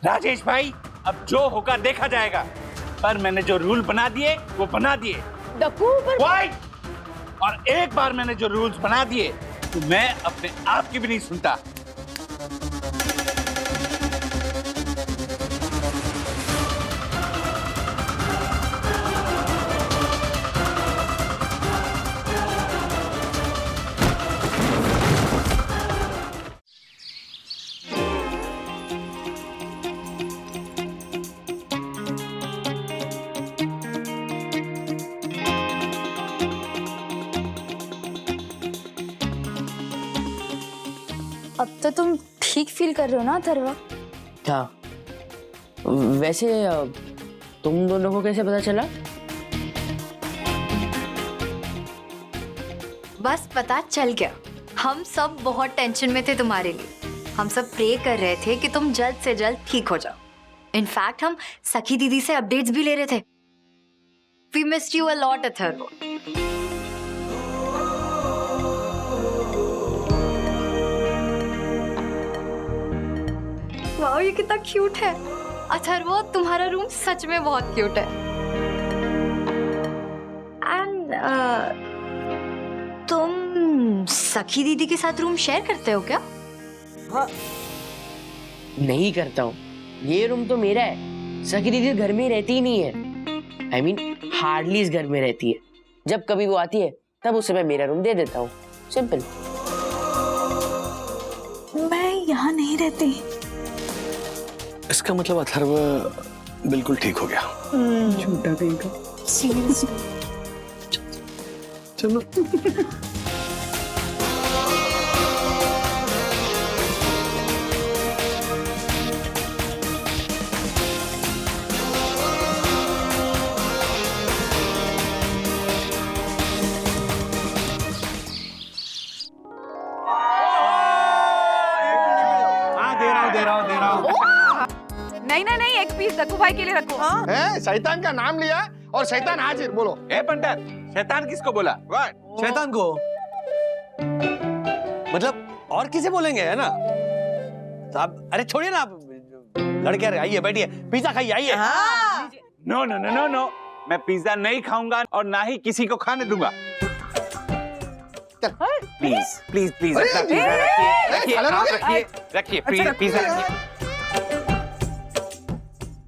राजेश भाई, अब जो होगा देखा जाएगा, पर मैंने जो रूल बना दिए वो बना दिए। डक्कू पर वाइट! और एक बार मैंने जो रूल्स बना दिए तो मैं अपने आप की भी नहीं सुनता। अब तो तुम ठीक फील कर रहे हो ना अथर्वा? क्या वैसे तुम दोनों को कैसे पता चला? बस पता चल गया। हम सब बहुत टेंशन में थे तुम्हारे लिए। हम सब प्रे कर रहे थे कि तुम जल्द से जल्द ठीक हो जाओ। इनफैक्ट हम सखी दीदी से अपडेट्स भी ले रहे थे। We missed you a lot, Atharva. वाह, ये कितना क्यूट है। अथर्व, तुम्हारा रूम सच में बहुत क्यूट है। एंड तुम सखी दीदी के साथ रूम शेयर करते हो क्या? हाँ। नहीं करता हूँ, ये रूम तो मेरा है। सखी दीदी घर में रहती ही नहीं है। I mean, हार्डली इस घर में रहती है। जब कभी वो आती है तब उसे मैं मेरा रूम दे देता हूँ। सिंपल। मैं यहाँ नहीं रहती। इसका मतलब अथर्व बिल्कुल ठीक हो गया। झूठा कहीं का। चलो। दे रहा हूँ। नहीं नहीं नहीं, एक पीस डक्कू भाई के लिए रखो। है शैतान का नाम लिया और शैतान हाजिर। बोलो। ए पंडित, शैतान किसको बोला? शैतान को मतलब और किसे बोलेंगे, है ना? साहब अरे छोड़िए ना आप, लड़के आइए बैठिए, पिज्जा खाइए आइए। No no no no no, मैं पिज्जा नहीं खाऊंगा और ना ही किसी को खाने दूंगा। प्लीज प्लीज प्लीज रखिए, आप रखिए पिज्जा रखिए।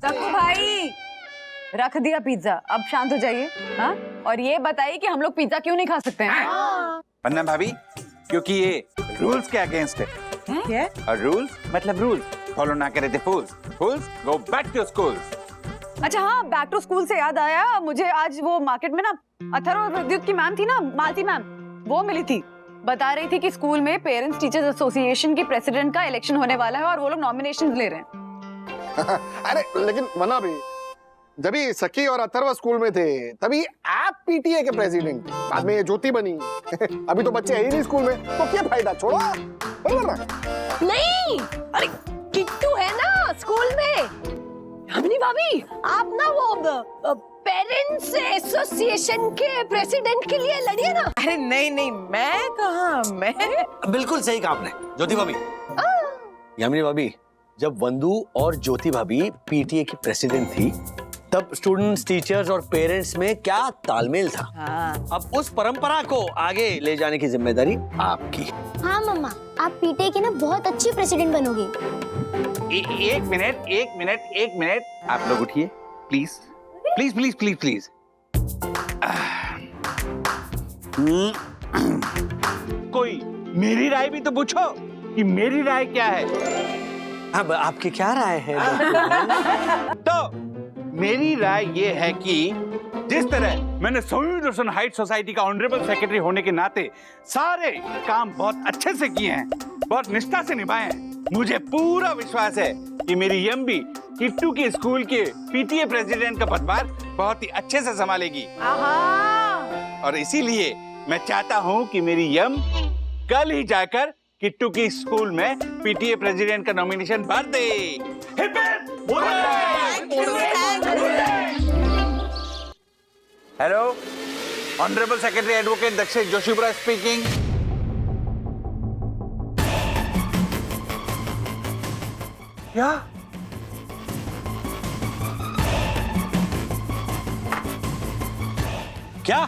डक्कू भाई, रख दिया पिज्जा, अब शांत हो जाइए। हाँ, और ये बताइए कि हम लोग पिज्जा क्यों नहीं खा सकते हैं? पन्ना भाभी, क्योंकि ये रूल्स के अगेंस्ट है। क्या? और रूल्स मतलब रूल्स फॉलो ना करे थे फूल्स। फूल्स गो बैक टू स्कूल्स। अच्छा हाँ, बैक टू स्कूल से याद आया, मुझे आज वो मार्केट में ना अथर्व और विद्युत की मैम थी ना, मालती मैम, वो मिली थी। बता रही थी कि स्कूल में पेरेंट्स टीचर्स एसोसिएशन के प्रेसिडेंट का इलेक्शन होने वाला है और वो लोग नॉमिनेशन ले रहे हैं। अरे लेकिन मना भी, जब भी सखी और अथर्व स्कूल में थे तभी आप पीटीए के प्रेसिडेंट, बाद में ये ज्योति बनी। अभी तो बच्चे है ही नहीं स्कूल में, तो क्या फायदा, छोड़ो। बराबर ना? नहीं, अरे किट्टू है ना स्कूल में। हमनी भाभी, आप ना वो पेरेंट्स एसोसिएशन के प्रेसिडेंट के लिए लड़िए ना। अरे नहीं नहीं, मैं कहाँ, मैं बिल्कुल सही कहा आपने ज्योति भाभी। यामिनी भाभी, जब वंदू और ज्योति भाभी पीटीए की प्रेसिडेंट थी तब स्टूडेंट्स, टीचर्स और पेरेंट्स में क्या तालमेल था। हाँ। अब उस परंपरा को आगे ले जाने की जिम्मेदारी आपकी। हाँ मम्मा, आप पीटीए की ना बहुत अच्छी प्रेसिडेंट बनोगी। एक मिनट, आप लोग उठिए please please please please please. कोई मेरी राय भी तो पूछो कि मेरी राय क्या है। अब आपकी क्या राय है? तो मेरी राय ये है कि जिस तरह मैंने सोल्यूशन हाइट सोसाइटी का ऑनरेबल सेक्रेटरी होने के नाते सारे काम बहुत अच्छे से किए हैं, बहुत निष्ठा से निभाए हैं, मुझे पूरा विश्वास है कि मेरी यम भी किट्टू के स्कूल के पीटीए प्रेसिडेंट का पदभार बहुत ही अच्छे से संभालेगी। और इसीलिए मैं चाहता हूँ कि मेरी यम कल ही जाकर किट्टू की स्कूल में पीटीए प्रेसिडेंट का नॉमिनेशन भर दे। हेलो, ऑनरेबल सेक्रेटरी एडवोकेट दक्षिण जोशीपुरा स्पीकिंग। क्या क्या?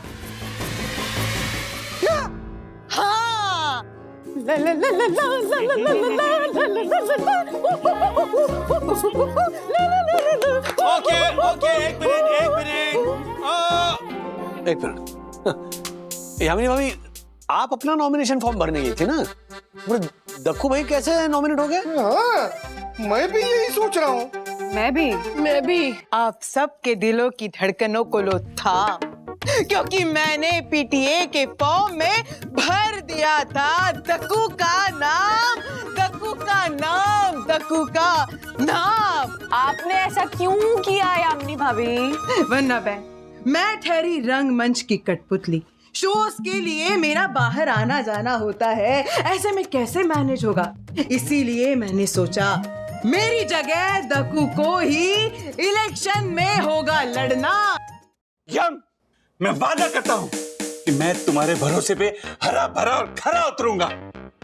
हाँ ओके ओके, एक मिनट। यामिनी भाभी, आप अपना नॉमिनेशन फॉर्म भरने गई थी ना? पर दक्कू भाई कैसे नॉमिनेट हो गए? हाँ, मैं भी यही सोच रहा हूँ। मैं भी आप सबके दिलों की धड़कनों को लो था, क्योंकि मैंने पीटीए के फॉर्म में भर दिया था दक्कू का नाम, दक्कू का नाम, दक्कू का नाम। आपने ऐसा क्यों किया यामिनी भाभी? वरना मैं ठहरी रंगमंच की कठपुतली, शोज के लिए मेरा बाहर आना जाना होता है, ऐसे में कैसे मैनेज होगा? इसीलिए मैंने सोचा मेरी जगह दक्कू को ही इलेक्शन में होगा लड़ना। यम, मैं वादा करता हूं कि मैं तुम्हारे भरोसे पे हरा भरा और खरा उतरूंगा।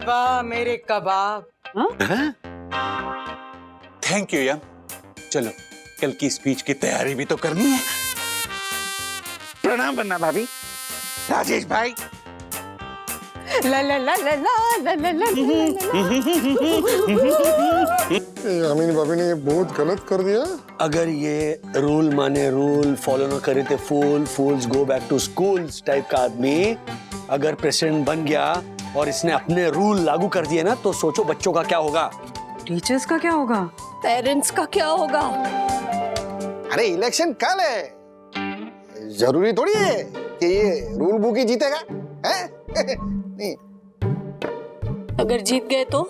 वाह मेरे कबाब। थैंक यू यम। चलो, कल की स्पीच की तैयारी भी तो करनी है। प्रणाम बन्ना भाभी, राजेश भाई। ला ला ला ला ला ला ला। यामिनी भाभी ने ये बहुत गलत कर दिया। अगर ये रूल माने रूल, फॉलो ना करे तो fools go back to schools type का आदमी अगर प्रेसिडेंट बन गया और इसने अपने रूल लागू कर दिए ना, तो सोचो बच्चों का क्या होगा। टीचर्स का क्या होगा? पेरेंट्स का क्या होगा? अरे इलेक्शन कल है, जरूरी थोड़ी है कि ये रूल बुक ही जीतेगा, हैं? नहीं। अगर जीत गए तो?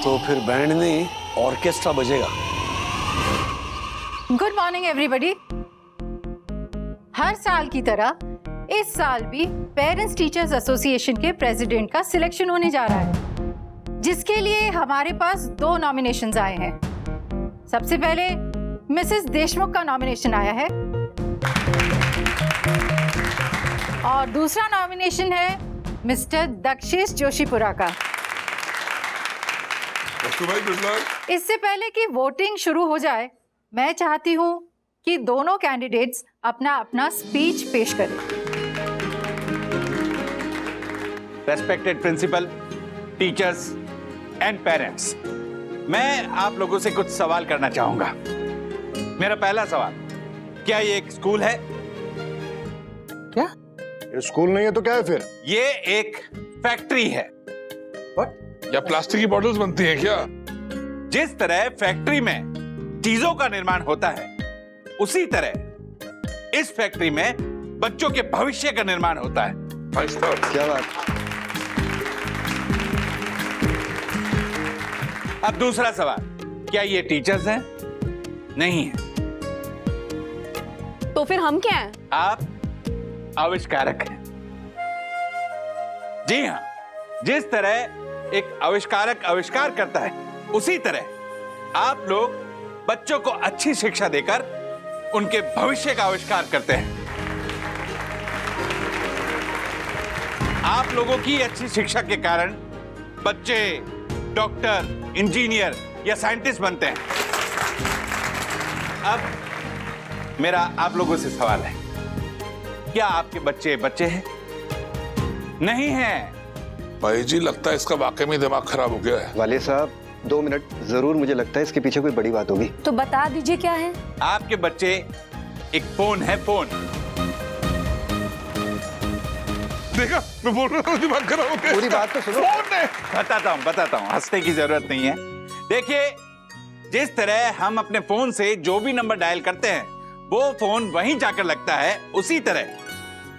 तो फिर बैंड नहीं, ऑर्केस्ट्रा बजेगा। Good morning everybody. हर साल की तरह इस साल भी पेरेंट्स टीचर्स एसोसिएशन के प्रेसिडेंट का सिलेक्शन होने जा रहा है, जिसके लिए हमारे पास 2 नॉमिनेशंस आए हैं। सबसे पहले मिसेस देशमुख का नॉमिनेशन आया है और दूसरा नॉमिनेशन है मिस्टर दक्षेश जोशीपुरा का। इससे पहले कि वोटिंग शुरू हो जाए, मैं चाहती हूं कि दोनों कैंडिडेट्स अपना अपना स्पीच पेश करें। Respected principal, teachers and parents, मैं आप लोगों से कुछ सवाल करना चाहूंगा। मेरा पहला सवाल, क्या ये एक स्कूल है? क्या? ये स्कूल नहीं है तो क्या है फिर? ये एक फैक्ट्री है। या प्लास्टिक की बॉटल्स बनती हैं क्या? जिस तरह फैक्ट्री में चीजों का निर्माण होता है, उसी तरह इस फैक्ट्री में बच्चों के भविष्य का निर्माण होता है। क्या बात? अब दूसरा सवाल, क्या ये टीचर्स हैं? नहीं है। तो फिर हम क्या हैं? आप आविष्कारक हैं। जी हाँ, जिस तरह एक आविष्कारक आविष्कार करता है, उसी तरह आप लोग बच्चों को अच्छी शिक्षा देकर उनके भविष्य का आविष्कार करते हैं। आप लोगों की अच्छी शिक्षा के कारण बच्चे डॉक्टर, इंजीनियर या साइंटिस्ट बनते हैं। अब मेरा आप लोगों से सवाल है, क्या आपके बच्चे बच्चे हैं? नहीं हैं। भाई जी, लगता है इसका वाकई में दिमाग खराब हो गया है। वाले साहब 2 मिनट, जरूर मुझे लगता है इसके पीछे कोई बड़ी बात होगी। तो बता दीजिए क्या है? आपके बच्चे एक फोन है, फोन। देखा, मैं बोल रहा हूँ दिमाग खराब हो गया। पूरी बात तो सुनो। फोन है। बताता हूँ, हंसने की जरूरत नहीं है। देखिए, जिस तरह हम अपने फोन से जो भी नंबर डायल करते हैं, वो फोन वहीं जाकर लगता है, उसी तरह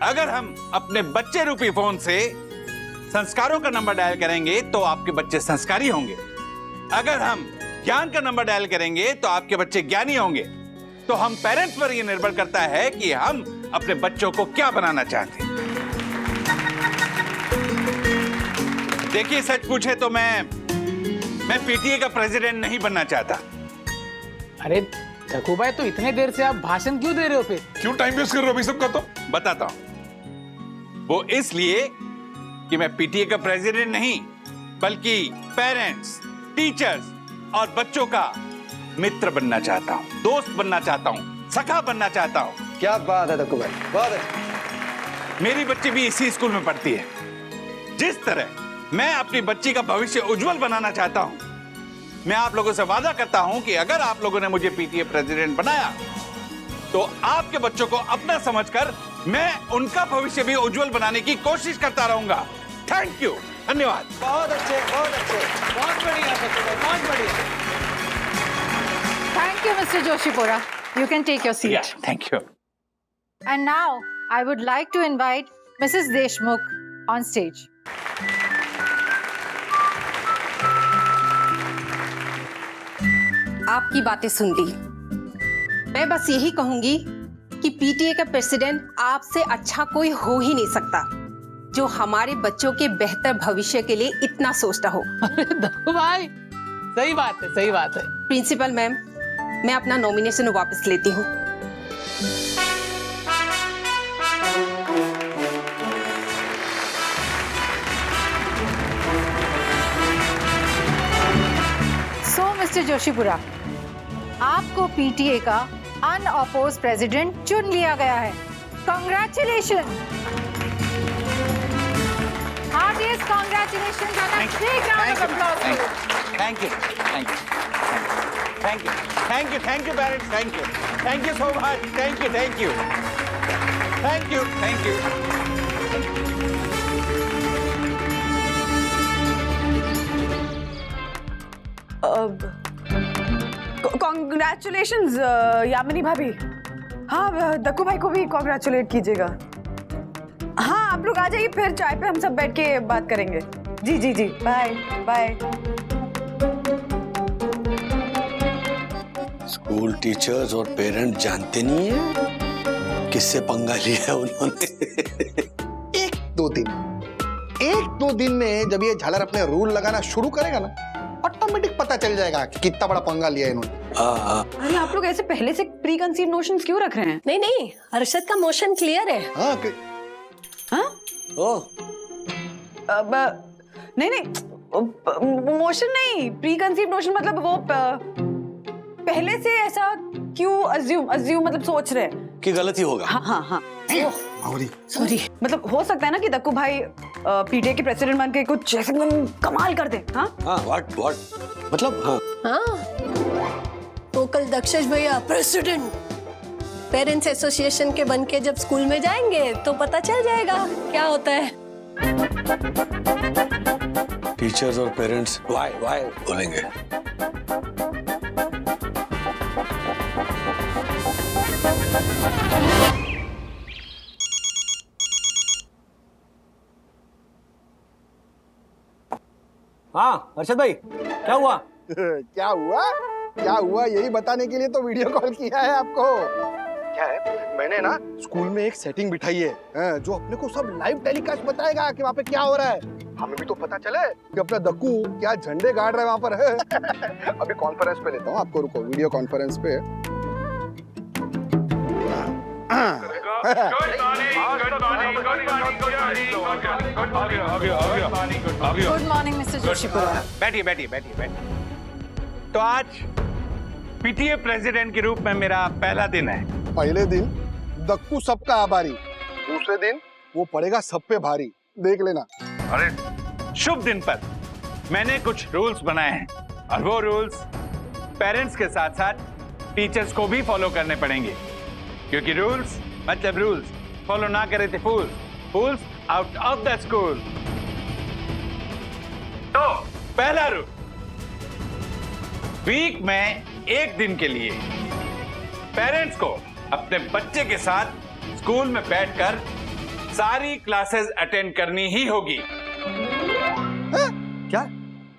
अगर हम अपने बच्चे रूपी फोन से संस्कारों का नंबर डायल करेंगे तो आपके बच्चे संस्कारी होंगे। अगर हम ज्ञान का नंबर डायल करेंगे तो आपके बच्चे ज्ञानी होंगे। तो हम पेरेंट्स पर यह निर्भर करता है कि हम अपने बच्चों को क्या बनाना चाहते हैं। देखिए, सच पूछे तो मैं पीटीए का प्रेसिडेंट नहीं बनना चाहता। अरे दक्कू भाई, तो इतने देर से आप भाषण क्यों दे रहे हो? फिर क्यों टाइम वेस्ट कर रहे हो अभी सबका? तो बताता हूं। वो इसलिए कि मैं पीटीए का प्रेसिडेंट नहीं, बल्कि पेरेंट्स, टीचर्स और बच्चों का मित्र बनना चाहता हूँ, दोस्त बनना चाहता हूँ, सखा बनना चाहता हूँ। क्या बात है दक्कू भाई, बहुत अच्छा। मेरी बच्ची भी इसी स्कूल में पढ़ती है। जिस तरह मैं अपनी बच्ची का भविष्य उज्जवल बनाना चाहता हूँ, मैं आप लोगों से वादा करता हूँ कि अगर आप लोगों ने मुझे पीटीए प्रेसिडेंट बनाया तो आपके बच्चों को अपना समझकर मैं उनका भविष्य भी उज्जवल बनाने की कोशिश करता रहूंगा। थैंक यू, धन्यवाद। बहुत अच्छे, बहुत अच्छे, बहुत बढ़िया दक्कू भाई, बहुत बढ़िया। Thank you, Mr. Joshipura. You can take your seat. Yeah, thank you. And now I would like to invite Mrs. Deshmukh on stage. आपकी बातें सुन ली। मैं बस यही कहूंगी कि पीटीए का प्रेसिडेंट आपसे अच्छा कोई हो ही नहीं सकता जो हमारे बच्चों के बेहतर भविष्य के लिए इतना सोचता हो। अरे दक्कू भाई, सही बात है, सही बात है। प्रिंसिपल मैम, मैं अपना नॉमिनेशन वापस लेती हूँ। So, Mr. Joshipura, आपको पीटीए का अनअपोज्ड प्रेसिडेंट चुन लिया गया है। Congratulations! Heartiest congratulations and a big round of applause. Thank you, thank you, thank you, thank you, thank you, parents, thank you so much, thank you, thank you, thank you, thank you. Congratulations Yamini भाभी। हाँ, दक्कू भाई को भी congratulate कीजिएगा। हाँ, आप लोग आ जाइए, फिर चाय पे हम सब बैठ के बात करेंगे। जी जी जी, बाय बाय। स्कूल टीचर्स और पेरेंट जानते नहीं है किससे पंगा लिया है उन्होंने। एक दो दिन में जब ये झालर अपने रूल लगाना शुरू करेगा ना, ऑटोमेटिक पता चल जाएगा कि कितना बड़ा पंगा लिया इन्होंने। अरे आप लोग ऐसे पहले से प्री कंसीव नोशंस क्यों रख रहे हैं? नहीं नहीं, अरशद का मोशन क्लियर है। हाँ, नहीं, मोशन नहीं, प्री कंसीव नोशन मतलब वो पहले से ऐसा क्यों अज्यूम मतलब सोच रहे हैं कि गलती होगा। हाँ। सॉरी, मतलब हो सकता है ना कि दक्कू भाई पीटीए के प्रेसिडेंट बन के कुछ ऐसे कमाल कर दे। हाँ, व्हाट मतलब? हाँ, तो कल दक्षेश भैया प्रेसिडेंट पेरेंट्स एसोसिएशन के बन के जब स्कूल में जाएंगे तो पता चल जाएगा क्या होता है। टीचर्स और पेरेंट्स वाई बोलेंगे। हाँ अर्शद भाई, क्या हुआ? क्या हुआ यही बताने के लिए तो वीडियो कॉल किया है आपको। क्या है, मैंने ना स्कूल में एक सेटिंग बिठाई है जो अपने को सब लाइव टेलीकास्ट बताएगा कि वहाँ पे क्या हो रहा है। हमें भी तो पता चले कि अपना दक्कू क्या झंडे गाड़ रहा है वहाँ पर। अभी कॉन्फ्रेंस पे लेता हूँ आपको, रुको, वीडियो कॉन्फ्रेंस पे। Good morning mister Joshipura. बैठिए। तो आज पीटीए प्रेसिडेंट के रूप में मेरा पहला दिन है। पहले दिन दक्कू सबका आभारी, दूसरे दिन वो पड़ेगा सब पे भारी, देख लेना। अरे शुभ दिन पर मैंने कुछ रूल्स बनाए हैं और वो रूल्स पेरेंट्स के साथ साथ टीचर्स को भी फॉलो करने पड़ेंगे, क्योंकि रूल्स मतलब रूल्स, फॉलो ना करे थे फूल्स आउट ऑफ द स्कूल। तो पहला रूल, वीक में एक दिन के लिए पेरेंट्स को अपने बच्चे के साथ स्कूल में बैठकर सारी क्लासेस अटेंड करनी ही होगी।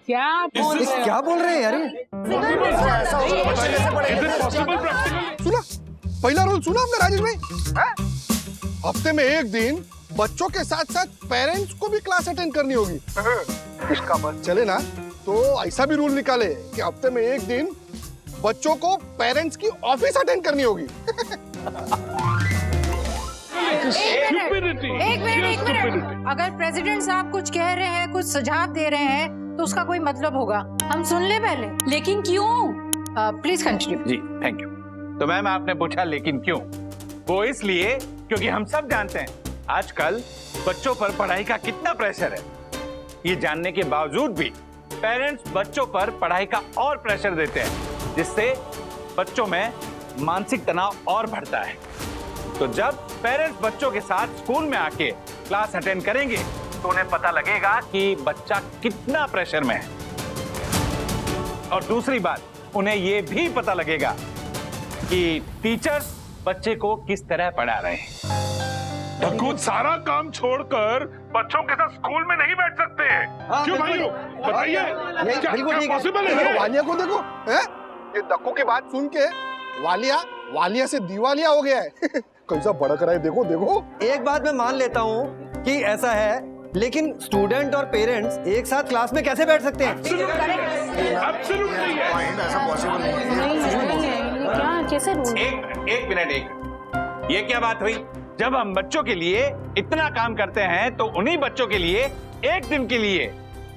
क्या बोल रहे हैं यार? सुना, पहला रूल सुना आपने राजेश भाई? हफ्ते में एक दिन बच्चों के साथ साथ पेरेंट्स को भी क्लास अटेंड करनी होगी। इसका बस चले ना तो ऐसा भी रूल निकाले कि हफ्ते में एक दिन बच्चों को पेरेंट्स की ऑफिस अटेंड करनी होगी। एक मिनट। अगर प्रेसिडेंट साहब कुछ कह रहे हैं, कुछ सुझाव दे रहे हैं, तो उसका कोई मतलब होगा। हम सुन ले पहले। लेकिन क्यों? Please continue. जी थैंक यू। तो मैम आपने पूछा लेकिन क्यों? वो इसलिए क्योंकि हम सब जानते हैं आजकल बच्चों पर पढ़ाई का कितना प्रेशर है। ये जानने के बावजूद भी पेरेंट्स बच्चों पर पढ़ाई का और प्रेशर देते हैं, जिससे बच्चों में मानसिक तनाव और बढ़ता है। तो जब पेरेंट्स बच्चों के साथ स्कूल में आके क्लास अटेंड करेंगे तो उन्हें पता लगेगा कि बच्चा कितना प्रेशर में है। और दूसरी बात, उन्हें ये भी पता लगेगा कि टीचर्स बच्चे को किस तरह पढ़ा रहे हैं। कुछ सारा काम छोड़कर बच्चों के साथ स्कूल में नहीं बैठ सकते हैं। क्यों भाइयों बताइए, क्या पॉसिबल है? वालिया को देखो, हैं? ये दक्कू की बात सुन के वालिया से दीवालिया हो गया है। कैसा भड़क रहा है, देखो देखो। एक बात मैं मान लेता हूँ कि ऐसा है, लेकिन स्टूडेंट और पेरेंट्स एक साथ क्लास में कैसे बैठ सकते हैं? एक मिनट, ये क्या बात हुई? जब हम बच्चों के लिए इतना काम करते हैं तो उन्हीं बच्चों के लिए एक दिन के लिए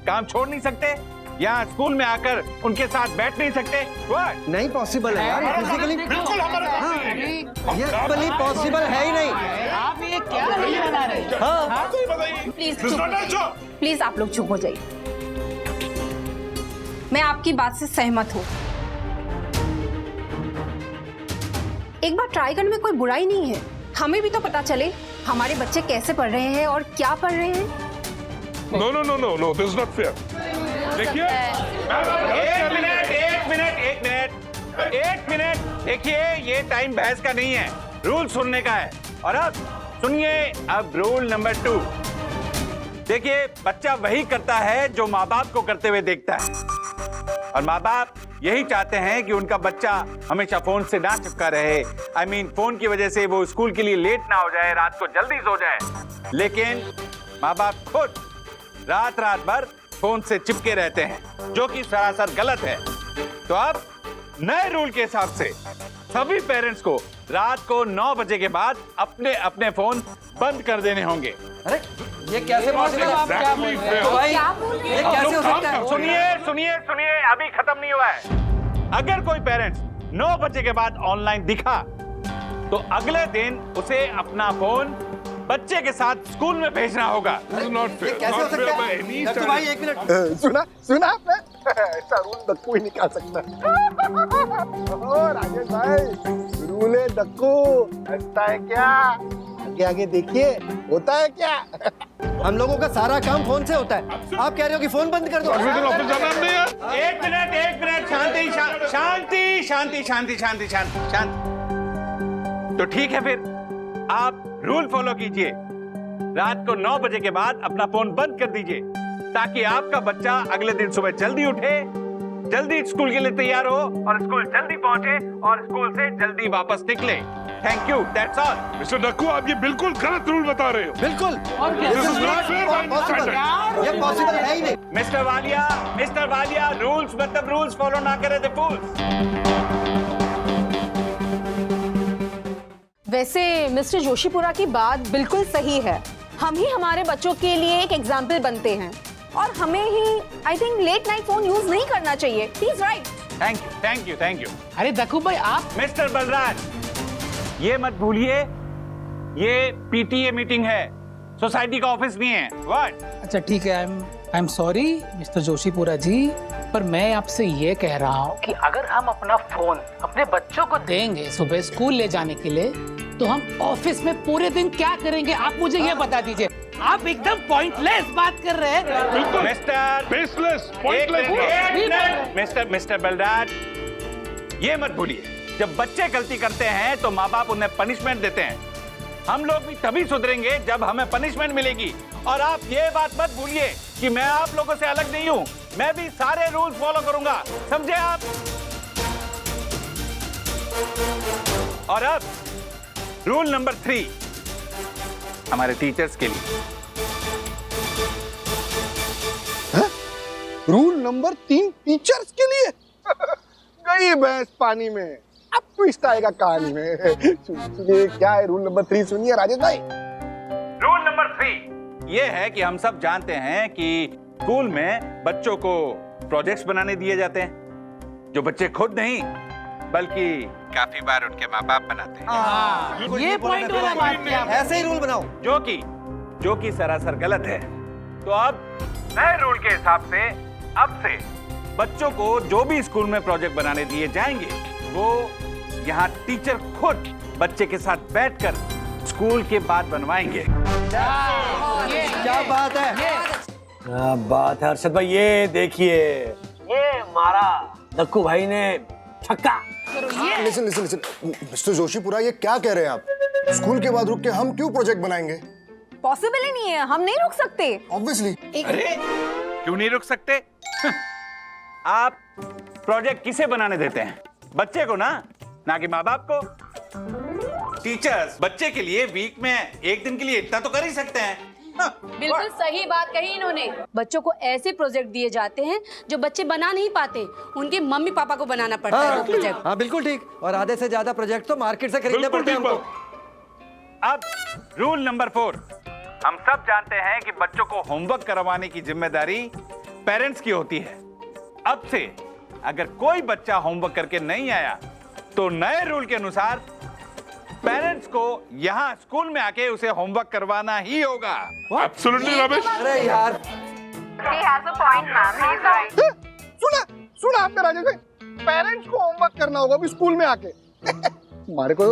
काम छोड़ नहीं सकते? यहाँ स्कूल में आकर उनके साथ बैठ नहीं सकते? What? नहीं पॉसिबल है यार, फिजिकली बिल्कुल ये पॉसिबल है ही नहीं। आप ये क्या नहीं बना रहे? हाँ प्लीज आप लोग चुप हो जाइए। मैं आपकी बात से सहमत हूँ। एक बार ट्राई करने में कोई बुराई नहीं है। हमें भी तो पता चले हमारे बच्चे कैसे पढ़ रहे हैं और क्या पढ़ रहे हैं। No, this is not fair. देखिए, एक मिनट, देखिए ये टाइम बहस का नहीं है, रूल सुनने का है। और अब सुनिए, अब रूल नंबर 2। देखिए, बच्चा वही करता है जो माँ बाप को करते हुए देखता है, और माँ बाप यही चाहते हैं कि उनका बच्चा हमेशा फोन से ना चिपका रहे। I mean, फोन की वजह से वो स्कूल के लिए लेट ना हो जाए, रात को जल्दी सो जाए। लेकिन माँ बाप खुद रात भर फोन से चिपके रहते हैं, जो कि सरासर गलत है। तो अब नए रूल के हिसाब से सभी पेरेंट्स को रात को 9 बजे के बाद अपने अपने फोन बंद कर देने होंगे। अरे ये कैसे पॉसिबल है? आप क्या बोल रहे हैं? तो भाई ये कैसे हो सकता है? सुनिए, अभी खत्म नहीं हुआ है। अगर कोई पेरेंट्स 9 बजे के बाद ऑनलाइन दिखा तो अगले दिन उसे अपना फोन बच्चे के साथ स्कूल में भेजना होगा। कैसे हो सकता है? तो भाई एक मिनट, सुना आपने? ऐसा रूल दक्कू ही निकाल सकता है। ओ राजेश भाई, रूल है दक्कू, ऐसा है क्या? आगे देखिए, होता है क्या? हम लोगों का सारा काम फोन से होता है। आप कह रहे हो कि फोन बंद कर दो? एक मिनट, शांति। तो ठीक है, फिर आप रूल फॉलो कीजिए। रात को 9 बजे के बाद अपना फोन बंद कर दीजिए, ताकि आपका बच्चा अगले दिन सुबह जल्दी उठे, जल्दी स्कूल के लिए तैयार हो और स्कूल जल्दी पहुंचे और स्कूल से जल्दी वापस निकले। Thank you, that's all. Mister Dakku, आप ये बिल्कुल गलत रूल बता रहे हो। बिल्कुल, ये पॉसिबल है ही नहीं। मिस्टर वालिया, रूल्स मतलब रूल्स फॉलो ना करे थे फूल्स। वैसे मिस्टर जोशीपुरा की बात बिल्कुल सही है। हम ही हमारे बच्चों के लिए एक एग्जाम्पल बनते हैं, और हमें ही I think late night phone use नहीं करना चाहिए। He is right. Thank you. अरे दक्कू भाई, आप मिस्टर बलराज, ये मत भूलिए, ये पीटीए मीटिंग है, सोसाइटी का ऑफिस नहीं है। व्हाट? अच्छा ठीक है, I am sorry mister Joshipura ji, पर मैं आपसे ये कह रहा हूँ कि अगर हम अपना फोन अपने बच्चों को देंगे सुबह स्कूल ले जाने के लिए, तो हम ऑफिस में पूरे दिन क्या करेंगे? आप मुझे ये बता दीजिए। आप एकदम पॉइंटलेस बात कर रहे हैं। बिल्कुल मिस्टर बलराज, ये मत भूलिए, जब बच्चे गलती करते हैं तो माँ बाप उन्हें पनिशमेंट देते हैं। हम लोग भी तभी सुधरेंगे जब हमें पनिशमेंट मिलेगी। और आप ये बात मत भूलिए कि मैं आप लोगों से अलग नहीं हूँ, मैं भी सारे रूल्स फॉलो करूंगा, समझे आप? और अब रूल नंबर 3 हमारे टीचर्स के लिए। रूल नंबर 3 टीचर्स के लिए? गई भैंस पानी में, अब ट्विस्ट आएगा कहानी में। सुनिए क्या है रूल नंबर 3, सुनिए राजेश भाई। रूल नंबर 3 ये है कि हम सब जानते हैं कि स्कूल में बच्चों को प्रोजेक्ट्स बनाने दिए जाते हैं, जो बच्चे खुद नहीं बल्कि काफी बार उनके माँ बाप बनाते हैं। ये पॉइंट वाला बात किया, ऐसे ही रूल बनाओ। जो कि सरासर गलत है। तो अब नए रूल के हिसाब से अब से बच्चों को जो भी स्कूल में प्रोजेक्ट बनाने दिए जाएंगे वो यहाँ टीचर खुद बच्चे के साथ बैठकर स्कूल के बाद बनवाएंगे। क्या बात है, क्या बात है हर्षद भाई। ये देखिए, ये मारा दक्कू भाई ने छक्का। Listen listen listen mister Joshipura, ये क्या कह रहे हैं आप? स्कूल के बाद रुक के हम क्यों प्रोजेक्ट बनाएंगे? पॉसिबल ही नहीं है, हम नहीं रुक सकते। ऑब्वियसली। अरे क्यों नहीं रुक सकते? आप प्रोजेक्ट किसे बनाने देते हैं? बच्चे को ना कि माँ बाप को। टीचर्स बच्चे के लिए वीक में एक दिन के लिए इतना तो कर ही सकते हैं। बिल्कुल सही बात कही इन्होंने। बच्चों को ऐसे प्रोजेक्ट दिए जाते हैं जो बच्चे बना नहीं पाते, उनके मम्मी पापा को बनाना पड़ता है वो प्रोजेक्ट। हाँ बिल्कुल ठीक। और आधे से ज्यादा प्रोजेक्ट तो मार्केट से खरीदने पड़ते हैं हमको। अब रूल नंबर 4, हम सब जानते हैं कि बच्चों को होमवर्क करवाने की जिम्मेदारी पेरेंट्स की होती है। अब से अगर कोई बच्चा होमवर्क करके नहीं आया तो नए रूल के अनुसार पेरेंट्स को यहाँ स्कूल में आके उसे होमवर्क करवाना ही होगा। Absolutely rubbish। अरे यार, सुना आपने राजेश भाई, पेरेंट्स को होमवर्क करना होगा भी स्कूल में आके। हमारे को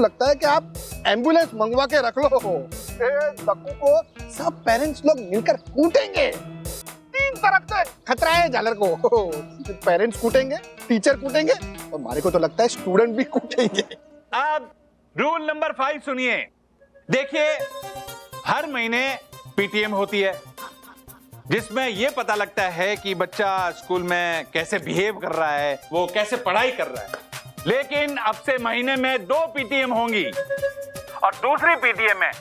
लगता है कि आप एम्बुलेंस मंगवा के रख लो। दक्कू को सब पेरेंट्स लोग मिलकर कूटेंगे। 3 तरफ से खतरा है झालर को। पेरेंट्स कूटेंगे, टीचर कूटेंगे और हमारे को तो लगता है स्टूडेंट भी कूटेंगे। अब रूल नंबर 5 सुनिए। देखिए, हर महीने पीटीएम होती है जिसमें यह पता लगता है कि बच्चा स्कूल में कैसे बिहेव कर रहा है, वो कैसे पढ़ाई कर रहा है। लेकिन अब से महीने में 2 पीटीएम होंगी और दूसरी पीटीएम में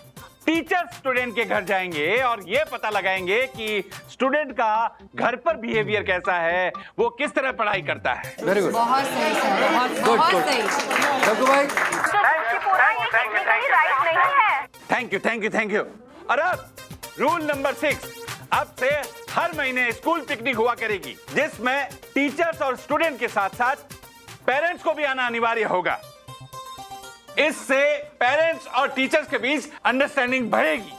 टीचर स्टूडेंट के घर जाएंगे और ये पता लगाएंगे कि स्टूडेंट का घर पर बिहेवियर कैसा है, वो किस तरह पढ़ाई करता है। वेरी गुड, बहुत सही सर, बहुत सही। दक्कू भाई, थैंक यू। और अब रूल नंबर 6, अब से हर महीने स्कूल पिकनिक हुआ करेगी जिसमें टीचर्स और स्टूडेंट के साथ साथ पेरेंट्स को भी आना अनिवार्य होगा। इससे पेरेंट्स और टीचर्स के बीच अंडरस्टैंडिंग बढ़ेगी।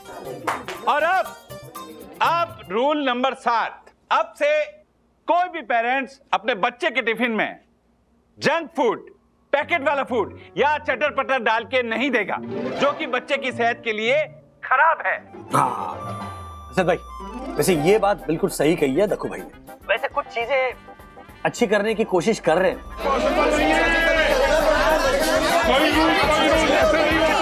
और अब रूल नंबर 7, अब से कोई भी पेरेंट्स अपने बच्चे के टिफिन में जंक फूड, पैकेट वाला फूड या चटर पटर डाल के नहीं देगा जो कि बच्चे की सेहत के लिए खराब है। हर्षद भाई, वैसे ये बात बिल्कुल सही कही है दक्कू भाई ने। वैसे कुछ चीजें अच्छी करने की कोशिश कर रहे हैं। कोई रूल ऐसे नहीं होता।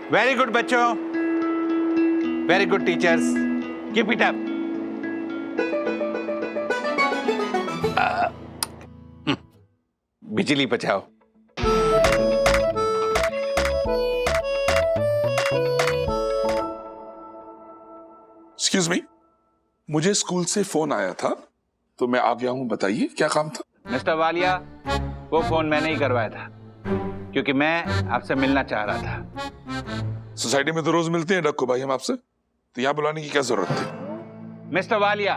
वेरी गुड बच्चों, very good teachers, keep it up. बिजली बचाओ। एक्सक्यूज मी, मुझे स्कूल से फोन आया था तो मैं आ गया हूं। बताइए क्या काम था? मिस्टर वालिया, वो फोन मैंने ही करवाया था क्योंकि मैं आपसे मिलना चाह रहा था। सोसाइटी में तो रोज मिलते हैं डक्कू भाई हम आपसे, तो यहाँ बुलाने की क्या जरूरत थी? मिस्टर वालिया,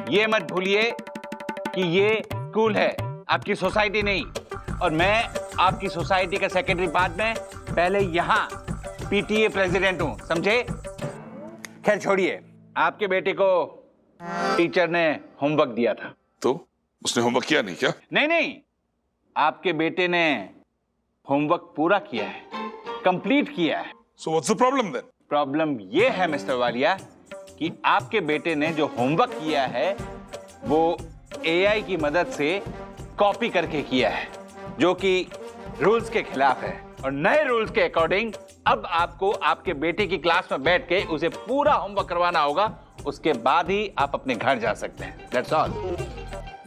ये मत भूलिए कि ये स्कूल है, आपकी सोसाइटी नहीं। और मैं आपकी सोसाइटी का सेक्रेटरी बाद में, पहले यहाँ पीटीए प्रेसिडेंट हूँ, समझे? खैर छोड़िए, आपके बेटे को टीचर ने होमवर्क दिया था। तो उसने होमवर्क किया नहीं क्या? नहीं, आपके बेटे ने होमवर्क पूरा किया है, कंप्लीट किया है। So what's the problem then? Problem ये है मिस्टर वालिया कि आपके बेटे ने जो होमवर्क किया है वो एआई की मदद से कॉपी करके किया है, जो कि रूल्स के खिलाफ है। और नए रूल्स के अकॉर्डिंग अब आपको आपके बेटे की क्लास में बैठ के उसे पूरा होमवर्क करवाना होगा, उसके बाद ही आप अपने घर जा सकते हैं। That's all.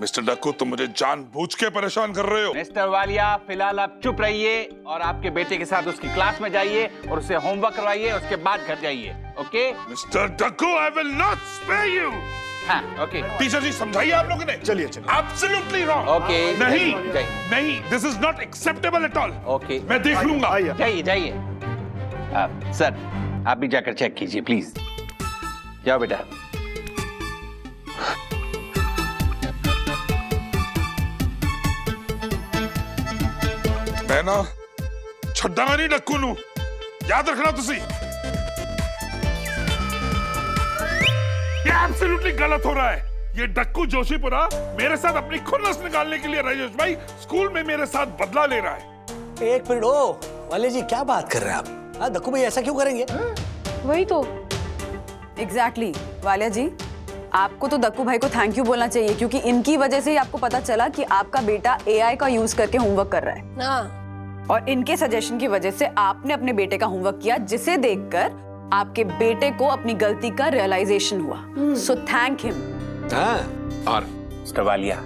मिस्टर डक्कू, तुम मुझे जानबूझ के परेशान कर रहे हो। मिस्टर वालिया, फिलहाल आप चुप रहिए और आपके बेटे के साथ उसकी क्लास में जाइए और उसे होमवर्क करवाइए, उसके बाद घर जाइए। Okay mister Dakku, I will not spare you. हाँ, ओके। टीचर जी, समझाइए आप लोगों ने। चलिए एब्सोल्युटली रॉन्ग। ओके। नहीं, this is not acceptable at all. Okay, मैं देख लूंगा। जाइए। सर, आप भी जाकर चेक कीजिए प्लीज। जाओ बेटा। मैं ना छड्डांगा नहीं डक्कू नू, याद रखना तुसी। ये एब्सोल्युटली गलत हो रहा है। ये डक्कू जोशीपुरा मेरे साथ अपनी खुन्नस निकालने के लिए राजेश भाई स्कूल में मेरे साथ बदला ले रहा है। एक मिनट, ओ वाले जी क्या बात कर रहे हैं आप? हाँ, डक्कू भाई ऐसा क्यों करेंगे? वही तो एग्जैक्टली वालिया जी, आपको तो दक्कू भाई को थैंक यू बोलना चाहिए, क्योंकि इनकी वजह से ही आपको पता चला कि आपका बेटा एआई का यूज करके होमवर्क कर रहा है। और इनके सजेशन की वजह से आपने अपने बेटे का होमवर्क किया, जिसे देखकर आपके बेटे को अपनी गलती का रियलाइजेशन हुआ। So thank him. और मिस्टर वालिया,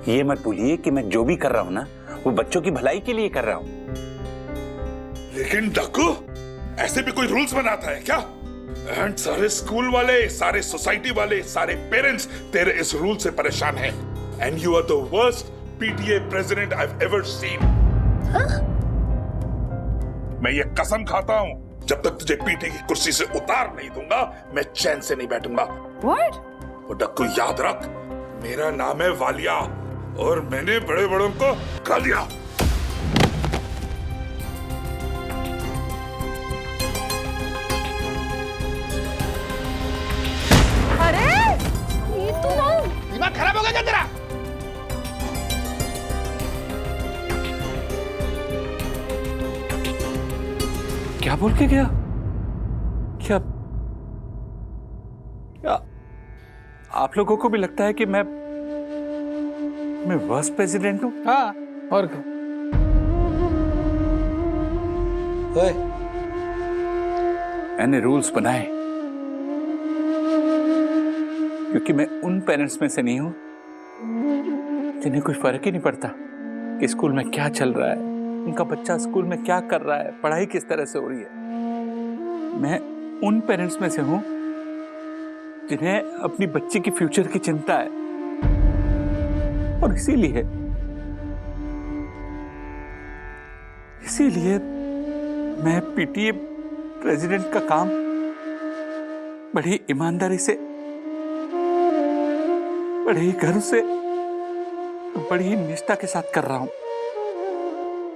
ये मत भूलिए कि मैं जो भी कर रहा हूँ ना, वो बच्चों की भलाई के लिए कर रहा हूँ। लेकिन डक्कू, ऐसे भी कोई रूल्स बनाता है क्या? एंड सारे स्कूल वाले, सारे सोसाइटी वाले, सारे पेरेंट्स तेरे इस रूल से परेशान हैं। And you are the worst PTA president I have ever seen. मैं ये कसम खाता हूँ, जब तक तुझे पीटीए की कुर्सी से उतार नहीं दूंगा, मैं चैन से नहीं बैठूंगा। What? और डक्कू याद रख, मेरा नाम है वालिया और मैंने बड़े बड़ों को खा लिया। अरे ये तो दिमाग खराब हो गया क्या तेरा? क्या बोल के गया? क्या आप लोगों को भी लगता है कि मैं वर्स्ट प्रेसिडेंट हूं? हाँ, और क्या? मैंने रूल्स बनाए क्योंकि मैं उन पेरेंट्स में से नहीं हूं जिन्हें कोई फर्क ही नहीं पड़ता कि स्कूल में क्या चल रहा है, उनका बच्चा स्कूल में क्या कर रहा है, पढ़ाई किस तरह से हो रही है। मैं उन पेरेंट्स में से हूं जिन्हें अपनी बच्चे की फ्यूचर की चिंता है, और इसीलिए मैं पीटीए प्रेसिडेंट का काम बड़ी ईमानदारी से, बड़े ही गर्व से, बड़ी ही निष्ठा के साथ कर रहा हूं।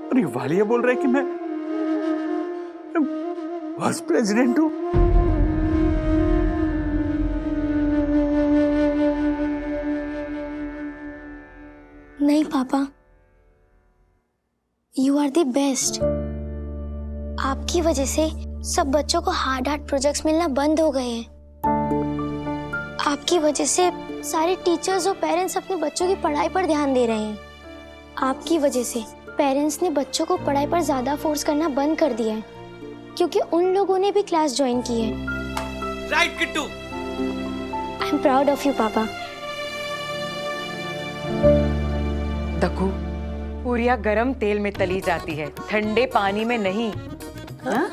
और ये वालिया बोल रहा है कि मैं वाइस प्रेसिडेंट हूं। नहीं पापा, यू आर द बेस्ट। आपकी वजह से सब बच्चों को हार्ड प्रोजेक्ट्स मिलना बंद हो गए हैं। आपकी वजह से सारे टीचर्स और पेरेंट्स अपने बच्चों की पढ़ाई पर ध्यान दे रहे हैं। आपकी वजह से पेरेंट्स ने बच्चों को पढ़ाई पर ज्यादा फोर्स करना बंद कर दिया है, क्योंकि उन लोगों ने भी क्लास ज्वाइन की है। Right Kittu. I am proud of you पापा। दक्कू, पूरियां गरम तेल में तली जाती है, ठंडे पानी में नहीं। हाँ?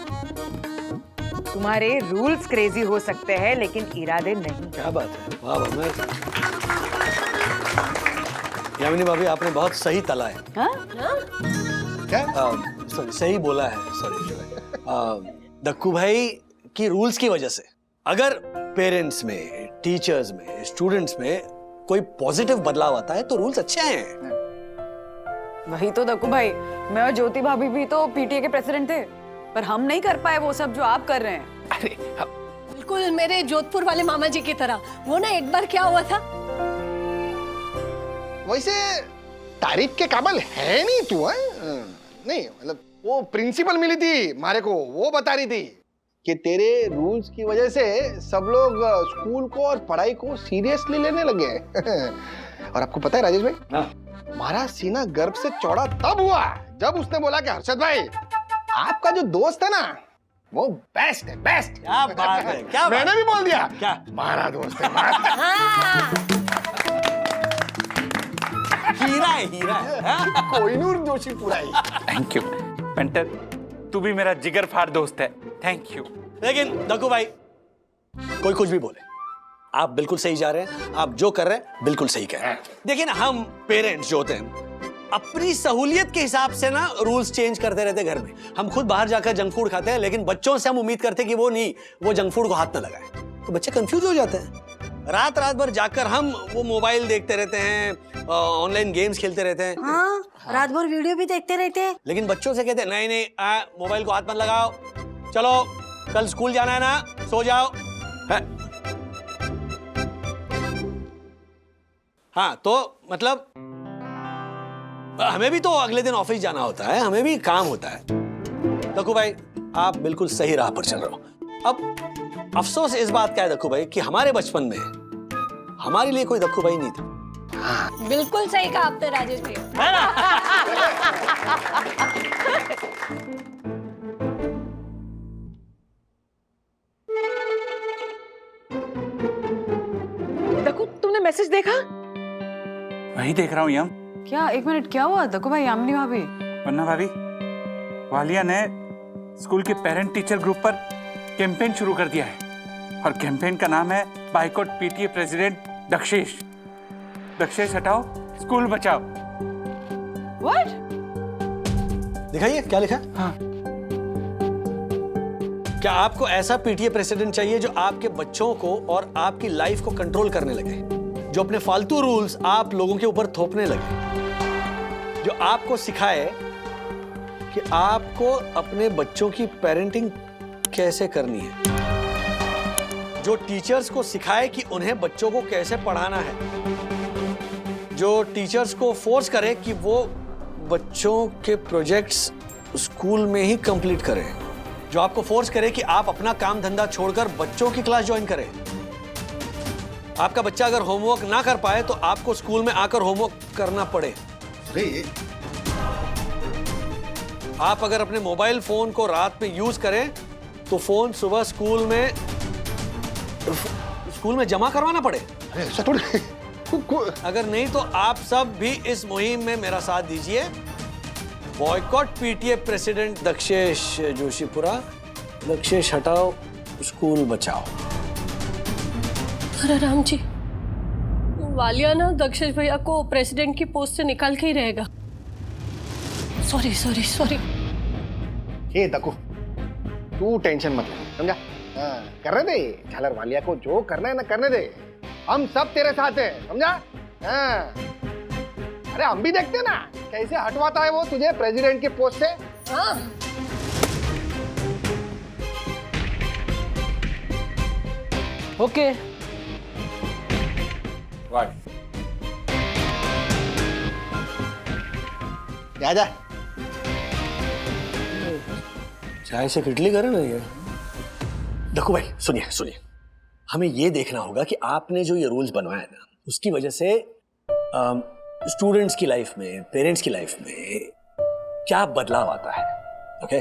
तुम्हारे रूल्स क्रेजी हो सकते हैं लेकिन इरादे नहीं। क्या बात है, वाह वाह। यामिनी भाभी, आपने बहुत सही तला है। सॉरी, सही बोला है, सॉरी। दक्कू भाई की रूल्स की वजह से अगर पेरेंट्स में, टीचर्स में, स्टूडेंट्स में कोई पॉजिटिव बदलाव आता है तो रूल्स अच्छे आए हैं। वही तो दक्कू भाई, मैं और ज्योति भाभी भी तो पीटीए के प्रेसिडेंट थे, पर हम नहीं कर पाए वो सब जो आप कर रहे हैं। अरे बिल्कुल मेरे जोधपुर वाले मामा जी की तरह। वो ना एक बार क्या हुआ था, वैसे तारीफ के काबिल है नहीं तू, है? नहीं मतलब वो प्रिंसिपल मिली थी मारे को, वो बता रही थी कि तेरे रूल्स की वजह से सब लोग स्कूल को और पढ़ाई को सीरियसली लेने लगे हैं। और आपको पता है राजेश भाई, हमारा सीना गर्व से चौड़ा तब हुआ जब उसने बोला कि हर्षद भाई आपका जो दोस्त है ना वो बेस्ट है, बेस्ट। क्या बात है, क्या मैंने भी बोल दिया, क्या हमारा दोस्त है। हीरा है, हीरा है। कोहिनूर जोशी पूरा ही। थैंक यू पेंटर, तू भी मेरा जिगर फाड़ दोस्त है, थैंक यू। लेकिन दक्कू भाई कोई कुछ भी बोले, आप बिल्कुल सही जा रहे हैं, आप जो कर रहे हैं बिल्कुल सही कह रहे हैं। देखिए ना, हम पेरेंट्स जो होते हैं अपनी सहूलियत के हिसाब से ना रूल्स चेंज करते रहते घर में। हम खुद बाहर जाकर जंक फूड खाते हैं, लेकिन बच्चों से हम उम्मीद करते हैं कि वो जंक फूड को हाथ न लगाए, तो बच्चे कंफ्यूज हो जाते हैं। रात रात भर जाकर हम वो मोबाइल देखते रहते हैं, ऑनलाइन गेम्स खेलते रहते हैं। हाँ, रात भर वीडियो भी देखते रहते हैं। लेकिन बच्चों से कहते हैं नहीं नहीं मोबाइल को हाथ मत लगाओ, चलो कल स्कूल जाना है ना, सो जाओ। हाँ तो मतलब हमें भी तो अगले दिन ऑफिस जाना होता है, हमें भी काम होता है। दक्कू भाई आप बिल्कुल सही राह पर चल रहे हो। अब अफसोस इस बात का है दक्कू भाई कि हमारे बचपन में हमारे लिए कोई दक्कू भाई नहीं था। बिल्कुल सही कहा आपने राजेश भाई। दक्कू तुमने मैसेज देखा? वही देख रहा हूँ यम। क्या? एक मिनट, क्या हुआ दक्कू भाई? यामिनी भाभी? वरना भाभी, वालिया ने स्कूल के पेरेंट टीचर ग्रुप पर कैंपेन शुरू कर दिया है और कैंपेन का नाम है boycott PTA president Dakshesh. Dakshesh हटाओ, स्कूल बचाओ। What? दिखाइए क्या लिखा। हाँ। क्या आपको ऐसा पीटीए प्रेसिडेंट चाहिए जो आपके बच्चों को और आपकी लाइफ को कंट्रोल करने लगे, जो अपने फालतू रूल्स आप लोगों के ऊपर थोपने लगे, जो आपको सिखाए कि आपको अपने बच्चों की पेरेंटिंग कैसे करनी है, जो टीचर्स को सिखाए कि उन्हें बच्चों को कैसे पढ़ाना है, जो टीचर्स को फोर्स करे कि वो बच्चों के प्रोजेक्ट्स स्कूल में ही कंप्लीट करें, जो आपको फोर्स करे कि आप अपना काम धंधा छोड़कर बच्चों की क्लास ज्वाइन करें। आपका बच्चा अगर होमवर्क ना कर पाए तो आपको स्कूल में आकर होमवर्क करना पड़े। आप अगर अपने मोबाइल फोन को रात में यूज करें तो फोन सुबह स्कूल में जमा करवाना पड़े। ऐसा थोड़ी। अगर नहीं तो आप सब भी इस मुहिम में मेरा साथ दीजिए। Boycott PTA president Dakshesh Joshipura, Dakshesh हटाओ, स्कूल बचाओ। अरे राम जी, वालिया ना दक्षेश भैया को प्रेसिडेंट की पोस्ट से निकाल के ही रहेगा। Sorry sorry sorry. ये दक्कू तू टेंशन मत ले, समझा? करने दे झालर वालिया को, जो करना है ना करने दे, हम सब तेरे साथ हैं, समझा? अरे हम भी देखते हैं ना कैसे हटवाता है वो तुझे प्रेसिडेंट के पोस्ट से। ओके। जा जा। चाय से किटली करे ना ये। दक्कू भाई सुनिए सुनिए, हमें ये देखना होगा कि आपने जो ये रूल्स बनवाए ना उसकी वजह से स्टूडेंट्स की लाइफ में, पेरेंट्स की लाइफ में क्या बदलाव आता है। ओके,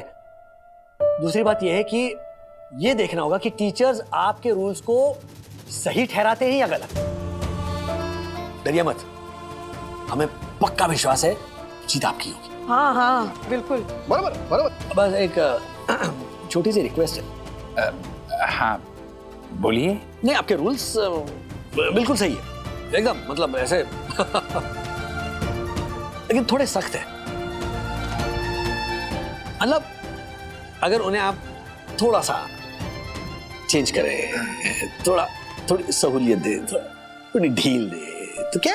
दूसरी बात यह है कि ये देखना होगा कि टीचर्स आपके रूल्स को सही ठहराते हैं या गलत। डरिए मत, हमें पक्का विश्वास है जीत आपकी होगी। हाँ हाँ बिल्कुल बराबर बराबर। बस एक छोटी सी रिक्वेस्ट है। हाँ बोलिए। नहीं, आपके रूल्स बिल्कुल सही है एकदम, मतलब ऐसे लेकिन थोड़े सख्त है। मतलब अगर उन्हें आप थोड़ा सा चेंज करें, थोड़ी सहूलियत दे, थोड़ी ढील दे, तो क्या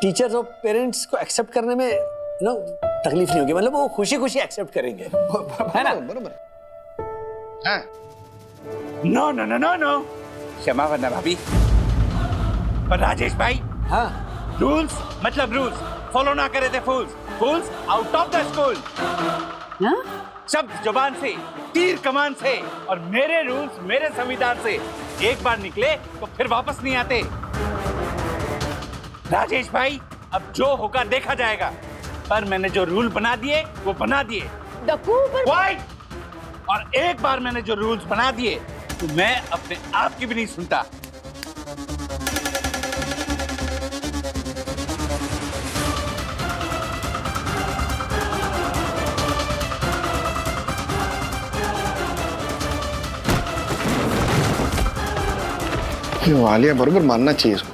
टीचर्स और पेरेंट्स को एक्सेप्ट करने में तकलीफ नहीं होगी, मतलब वो खुशी खुशी एक्सेप्ट करेंगे, है ना? बरोबर। No no no no no, क्षमा वरना भाभी। पर राजेश भाई, हाँ, रूल्स मतलब रूल्स फॉलो ना करे थे फूल्स, फूल्स आउट ऑफ द स्कूल। शब्द जुबान से, तीर कमान से, और मेरे रूल्स मेरे संविधान से एक बार निकले तो फिर वापस नहीं आते। राजेश भाई, अब जो होगा देखा जाएगा, पर मैंने जो रूल बना दिए वो बना दिए। वाइट! और एक बार मैंने जो रूल्स बना दिए तो मैं अपने आप की भी नहीं सुनता। वालिया बरोबर मानना चाहिए इसको।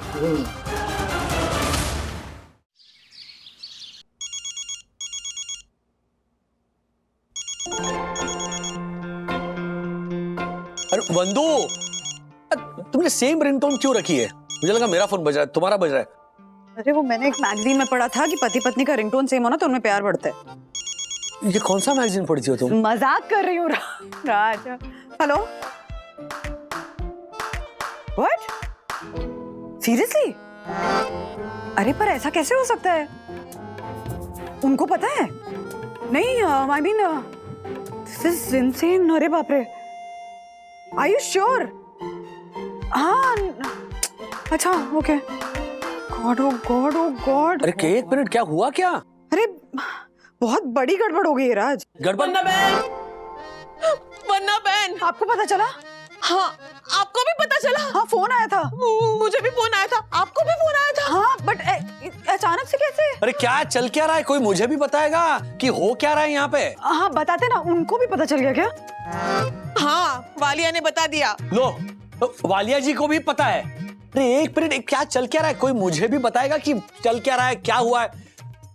अरे वंदू, तुमने सेम रिंगटोन क्यों रखी है? मुझे लगा मेरा फोन बज रहा है, तुम्हारा बज रहा है। अरे वो मैंने एक मैगजीन में पढ़ा था कि पति पत्नी का रिंगटोन सेम होना तो उनमें प्यार बढ़ता है। ये कौन सा मैगजीन पढ़ती हो तुम? मजाक कर रही हूँ राज। Hello, what? सीरियसली? अरे पर ऐसा कैसे हो सकता है? उनको पता है? नहीं, I mean this is insane. अरे बाप रे, आर यू श्योर? हाँ, अच्छा, ओके। गॉड ओ गॉड ओ गॉड। अरे एक मिनट, क्या हुआ क्या? अरे बहुत बड़ी गड़बड़ हो गई है राज। गड़बड़? वन्ना बहन, आपको पता चला? हाँ, आपको भी पता चला? हाँ, फोन आया था। मुझे भी फोन आया था। आपको भी फोन आया था? हाँ, बट अचानक से कैसे? अरे क्या चल क्या रहा है? कोई मुझे भी बताएगा कि हो क्या रहा है यहाँ पे? हाँ, बताते ना। उनको भी पता चल गया क्या? हाँ, वालिया ने बता दिया। लो, वालिया जी को भी पता है। अरे एक मिनट, क्या चल क्या रहा है? कोई मुझे भी बताएगा कि चल क्या रहा है, क्या हुआ है,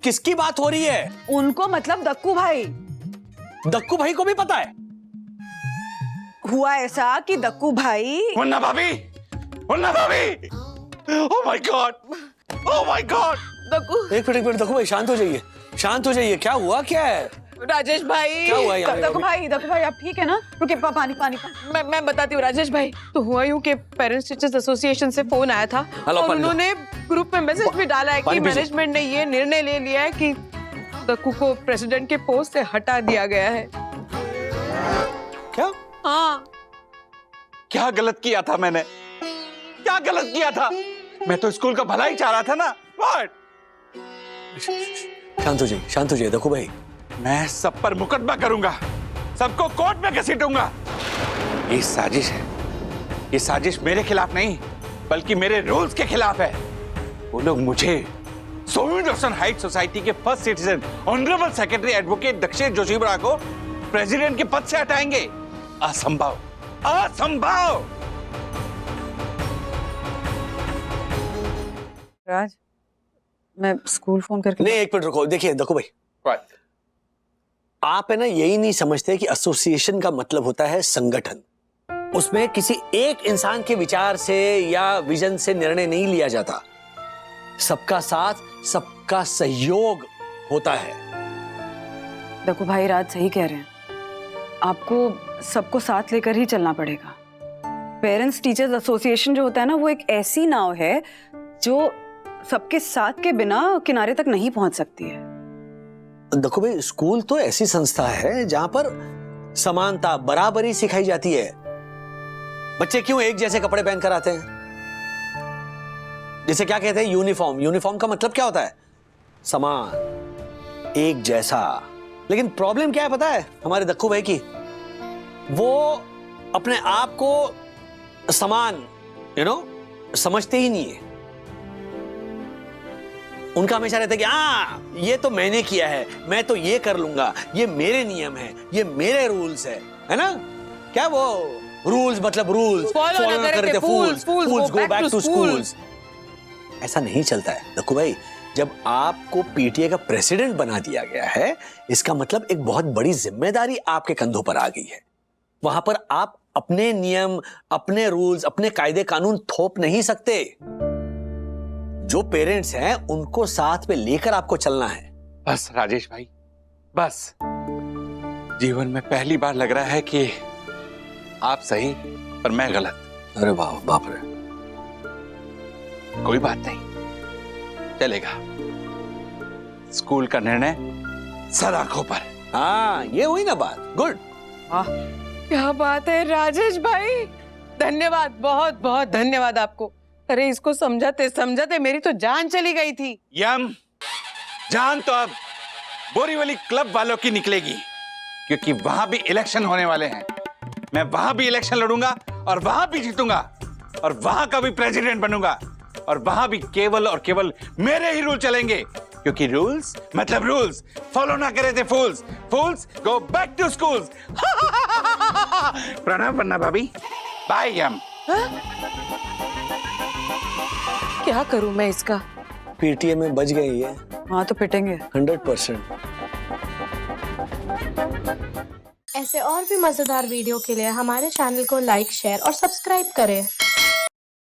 किसकी बात हो रही है? उनको मतलब दक्कू भाई। दक्कू भाई को भी पता है? हुआ ऐसा कि दक्कू भाई। वन्ना भाभी, वन्ना भाभी, oh my God, oh my God. Dakku, एक मिनट दक्कू भाई, शांत हो जाइए, शांत हो जाइए। क्या हुआ, क्या है? राजेश भाई, क्या हुआ यहाँ? दक्कू भाई, आप ठीक है ना? रुके, पानी पानी। मैं बताती हूँ राजेश भाई। तो हुआ यूं कि पेरेंट्स टीचर्स एसोसिएशन से फोन आया था और उन्होंने ग्रुप में मैसेज भी डाला है कि मैनेजमेंट ने ये निर्णय ले लिया है कि दक्कू को प्रेसिडेंट के पोस्ट से हटा दिया गया है। क्या? हाँ। क्या गलत किया था मैंने? क्या गलत किया था? मैं तो स्कूल का भला ही चाह रहा था ना। व्हाट? शांत हो जाइए दक्कू भाई। मैं सब पर मुकदमा करूंगा, सबको कोर्ट में घसीटूंगा। ये साजिश है। ये साजिश मेरे खिलाफ नहीं, बल्कि मेरे रूल्स के खिलाफ है। वो लोग मुझे सोवियत रोशन हाइट सोसाइटी के first citizen honourable secretary advocate दक्षिण जोशीपुरा को प्रेसिडेंट के पद से हटाएंगे। असंभव, असंभव। राज, मैं स्कूल फोन करके। नहीं, एक मिनट रुको। देखिए दक्कू भाई, आप है ना यही नहीं समझते कि एसोसिएशन का मतलब होता है संगठन। उसमें किसी एक इंसान के विचार से या विजन से निर्णय नहीं लिया जाता। सबका साथ, सबका सहयोग होता है। दक्कू भाई, राज सही कह रहे हैं। आपको सबको साथ लेकर ही चलना पड़ेगा। पेरेंट्स टीचर्स एसोसिएशन जो होता है ना, वो एक ऐसी नाव है जो सबके साथ के बिना किनारे तक नहीं पहुंच सकती है। देखो भाई, स्कूल तो ऐसी संस्था है जहां पर समानता, बराबरी सिखाई जाती है। बच्चे क्यों एक जैसे कपड़े पहनकर आते हैं? जैसे क्या कहते हैं, यूनिफॉर्म। यूनिफॉर्म का मतलब क्या होता है? समान, एक जैसा। लेकिन प्रॉब्लम क्या है पता है हमारे दक्कू भाई की? वो अपने आप को समान समझते ही नहीं है। उनका हमेशा रहता है कि हाँ, ये तो मैंने किया है, मैं तो ये कर लूंगा, ये मेरे नियम है, ये मेरे रूल्स है ना? क्या वो रूल्स मतलब रूल्स फॉलो ना करते फूल्स गो बैक टू स्कूल्स। ऐसा नहीं चलता है दक्कू भाई। जब आपको पीटीए का प्रेसिडेंट बना दिया गया है, इसका मतलब एक बहुत बड़ी जिम्मेदारी आपके कंधों पर आ गई है। वहां पर आप अपने नियम, अपने रूल्स, अपने कायदे कानून थोप नहीं सकते। जो पेरेंट्स हैं उनको साथ में लेकर आपको चलना है। बस राजेश भाई, बस जीवन में पहली बार लग रहा है कि आप सही पर मैं गलत। अरे वाह, बाप रे। कोई बात नहीं, चलेगा। स्कूल का निर्णय सर आंखों पर। हाँ, ये हुई ना बात। गुड। क्या बात है राजेश भाई, धन्यवाद, बहुत बहुत धन्यवाद आपको। अरे इसको समझाते समझाते मेरी तो जान चली गई थी। यम, जान तो अब बोरीवली क्लब वालों की निकलेगी, क्योंकि वहां भी इलेक्शन होने वाले हैं। मैं वहां भी इलेक्शन लड़ूंगा और वहां भी जीतूंगा और वहां का भी प्रेसिडेंट बनूंगा और वहां भी केवल और केवल मेरे ही रूल चलेंगे, क्योंकि रूल्स मतलब रूल्स, फॉलो ना करे थे फूल्स, फूल्स गो बैक टू स्कूल्स। प्रणाम पन्ना भाभी, बाय यम। क्या करूं मैं इसका? पीटीए में बच गई है। हाँ तो पिटेंगे 100%। ऐसे और भी मजेदार वीडियो के लिए हमारे चैनल को लाइक, शेयर और सब्सक्राइब करें।